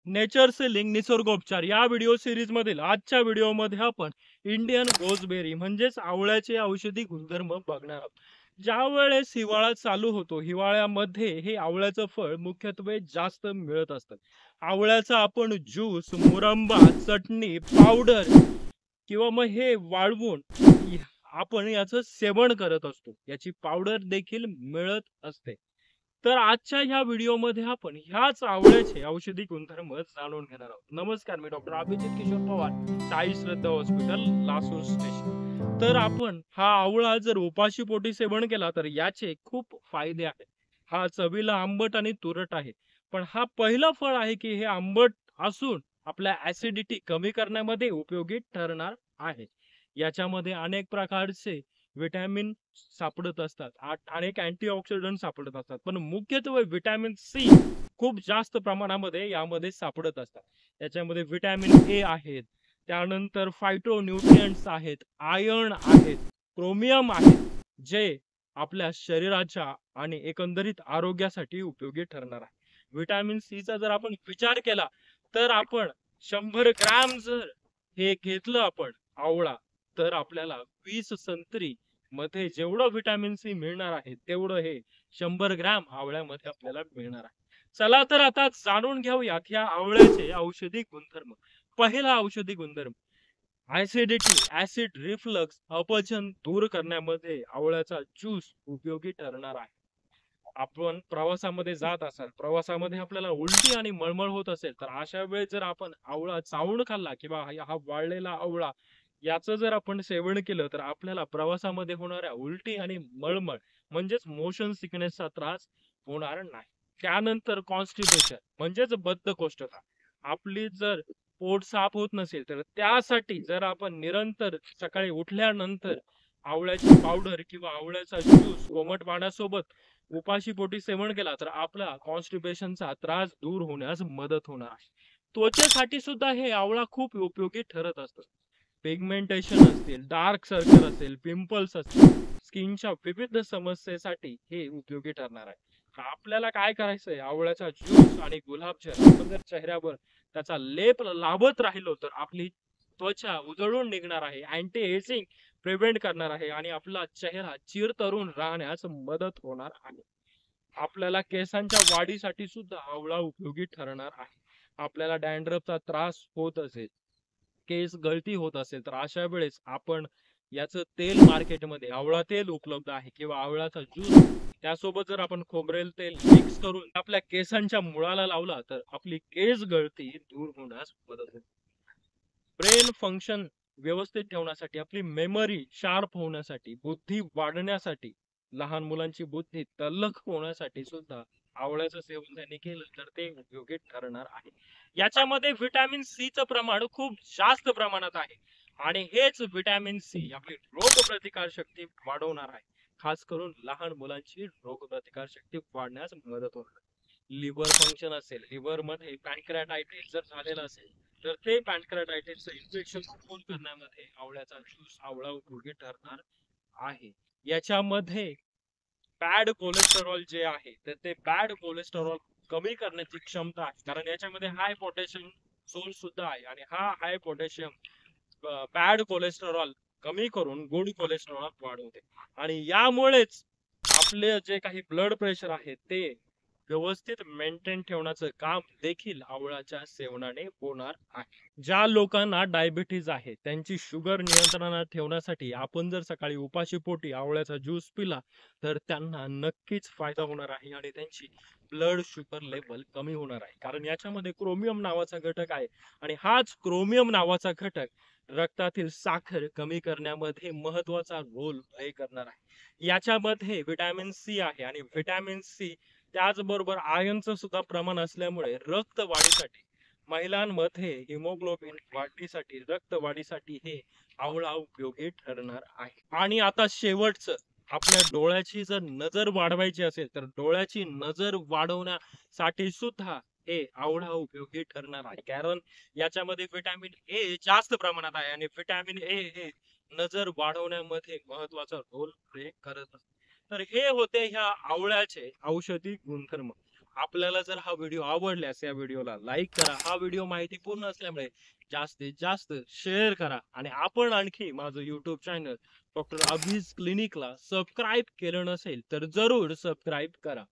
Nature selling निसर्गोपचार या video series मधील आजच्या व्हिडिओमध्ये आपण इंडियन गोजबेरी म्हणजेच आवळ्याचे औषधी गुणधर्म बघणार आहोत. ज्या वेळेस हिवाळा चालू होतो, हिवाळ्यामध्ये हे आवळ्याचं फळ मुख्यत्वे जास्त मिळत असतं. आवळ्याचा आपण ज्यूस, मुरंबा, चटणी, पावडर किंवा मग हे वाळवून य- आपण याचं सेवन करत असतो. याची पावडर देखील मिळत असते. तर आजच्या ह्या व्हिडिओमध्ये आपण ह्याच आवळ्याचे औषधी गुणधर्म जाणून घेणार आहोत. नमस्कार, मी डॉक्टर अभिजित किशोर पवार, साई श्रद्धा हॉस्पिटल, लासूर स्टेशन. तर आपण हा आवळा जर उपाशी पोटी सेवन केला तर याचे खूप फायदे आहेत. हा चवीला आंबट आणि तुरट आहे, पण हा पहिला फळ आहे की हे आंबट असून आपल्या ऍसिडिटी कमी करण्यामध्ये उपयोगी ठरणार आहे. याच्यामध्ये अनेक प्रकारचे विटॅमिन सापडत असतात. अनेक अँटीऑक्सिडंट सापडत असतात. पण मुख्यत्वे व्हिटॅमिन सी खूप जास्त प्रमाणामध्ये यामध्ये सापडत असतात. याच्यामध्ये व्हिटॅमिन ए आहेत, त्यानंतर फायटोन्यूट्रिएंट्स आहेत, आयर्न आहेत, क्रोमियम आहेत, जे आपल्या शरीराच्या आणि एकंदरीत आरोग्यासाठी उपयोगी ठरणार आहे. व्हिटॅमिन सीचा जर आपण विचार केला तर आपण 100 ग्रॅम जर हे घेतलं आपण आवळा, तर आपल्याला 20 संत्री मध्ये जेवढं व्हिटॅमिन सी मिळणार आहे तेवढं हे 100 ग्रॅम आवळ्यामध्ये आपल्याला मिळणार आहे. चला तर आता जाणून घेऊयात या आवळ्याचे औषधी गुणधर्म. पहिला औषधी गुणधर्म, ऍसिडिटी, ऍसिड रिफ्लक्स, अपचन दूर करण्यामध्ये आवळ्याचा ज्यूस उपयोगी ठरणार आहे. आपण प्रवासामध्ये जात असाल, प्रवासामध्ये आपल्याला उलटी आणि मळमळ होत असेल, तर अशा वेळेस जर आपण आवळा चावून खाल्ला किंवा हा वाळलेला आवळा याचं जर आपण सेवन केलं तर आपल्याला प्रवासामध्ये होणाऱ्या उलटी आणि मळमळ म्हणजेच मोशन सिकनेसचा त्रास होणार नाही. त्यानंतर कॉन्स्टिपेशन म्हणजेच बद्धकोष्ठता. आपली जर पोट साफ होत नसेल तर त्यासाठी जर आपण निरंतर सकाळी उठल्यानंतर आवळ्याची पावडर किंवा आवळ्याचा ज्यूस कोमट पाण्यासोबत उपाशी पोटी सेवन केला तर आपला कॉन्स्टिपेशनचा त्रास दूर होण्यास मदत होणार आहे. त्वचेसाठी सुद्धा हे आवळा खूप उपयोगी ठरत असतं. पिगमेंटेशन असतील, डार्क सर्कल असेल, पिंपल्स असतील, स्किनच्या विविध समस्येसाठी हे उपयोगी ठरणार आहे. आपल्याला काय करायचंय, आवळ्याचा ज्यूस आणि गुलाबजल आपण जर चेहऱ्यावर त्याचा लेप लावत राहिलो तर आपली त्वचा उजळून निघणार आहे, अँटी एजिंग प्रिव्हेंट करणार आहे आणि आपला चेहरा चिरतरुण राहण्यास मदत होणार आहे. आपल्याला केसांच्या वाढीसाठी सुद्धा आवळा उपयोगी ठरणार आहे. आपल्याला डॅन्ड्रफचा त्रास होत असेल, केस गळती होत असेल, तर अशा वेळेस आपण याचं तेल मार्केटमध्ये आवळा तेल उपलब्ध आहे किंवा आवळाचा ज्यूस त्यासोबत जर आपण खोबरेल तेल मिक्स करून आपल्या केसांच्या मुळाला लावला तर आपली केस गळती दूर होण्यास मदत होते. ब्रेन फंक्शन व्यवस्थित ठेवण्यासाठी, आपली मेमरी शार्प होण्यासाठी, बुद्धी वाढण्यासाठी, लहान मुलांची बुद्धी तल्लख होण्यासाठी सुद्धा आवळ्याचं सेवन त्यांनी केलं तर ते उपयोगी ठरणार आहे. याच्यामध्ये व्हिटॅमिन सी चं प्रमाण खूप जास्त प्रमाणात आहे आणि हेच व्हिटॅमिन सी आपली रोगप्रतिकार शक्ती वाढवणार आहे. खास करून लहान मुलांची रोगप्रतिकार शक्ती वाढण्यास मदत होणार. लिव्हर फंक्शन असेल, लिव्हर मध्ये पॅनक्रियाटायटिस जर झालेला असेल तर ते पॅनक्रियाटायटिसचं इन्फेक्शन कंट्रोल करण्यामध्ये आवळ्याचा ज्यूस आवळा उपयोगी ठरणार आहे. याच्यामध्ये बॅड कोलेस्टेरॉल जे आहे तर ते बॅड कोलेस्टेरॉल कमी करण्याची क्षमता आहे, कारण याच्यामध्ये हाय पोटॅशियम सोर्स सुद्धा आहे आणि हा हाय पोटॅशियम बॅड कोलेस्टेरॉल कमी करून गुड कोलेस्टेरॉल वाढवते आणि यामुळेच आपले जे काही ब्लड प्रेशर आहे ते व्यवस्थित मेंटेन ठेवण्याचं काम देखील आवळाच्या सेवनाने होणार आहे. ज्या लोकांना डायबिटीज आहे त्यांची शुगर नियंत्रणात ठेवण्यासाठी आपण जर सकाळी उपाशी पोटी आवळ्याचा ज्यूस पिला तर त्यांना नक्कीच फायदा होणार आहे आणि त्यांची ब्लड शुगर लेवल कमी होणार आहे, कारण याच्यामध्ये क्रोमियम नावाचा घटक आहे आणि हाच क्रोमियम नावाचा घटक रक्तातील साखर कमी करण्यामध्ये महत्वाचा रोल प्ले करणार आहे. याच्यामध्ये व्हिटॅमिन सी आहे आणि व्हिटॅमिन सी त्याचबरोबर आयर्नचं सुद्धा प्रमाण असल्यामुळे रक्त वाढीसाठी, महिलांमध्ये हिमोग्लोबिन वाढीसाठी, रक्त वाढीसाठी हे आवळा उपयोगी ठरणार आहे. आणि आता शेवटचं, आपल्या डोळ्याची जर नजर वाढवायची असेल तर डोळ्याची नजर वाढवण्यासाठी सुद्धा हे आवळा उपयोगी ठरणार आहे, कारण याच्यामध्ये व्हिटॅमिन ए जास्त प्रमाणात आहे आणि व्हिटॅमिन ए हे नजर वाढवण्यामध्ये महत्वाचा रोल प्ले करत असते. तर हे होते ह्या आवळ्याचे औषधी गुणधर्म. आपल्याला जर हा व्हिडिओ आवडल्यास या व्हिडिओला लाईक करा. हा व्हिडिओ माहितीपूर्ण असल्यामुळे जास्तीत जास्त शेअर करा आणि आपण आणखी माझं YouTube चॅनल डॉक्टर अभीज क्लिनिकला सबस्क्राईब केलं नसेल तर जरूर सबस्क्राईब करा.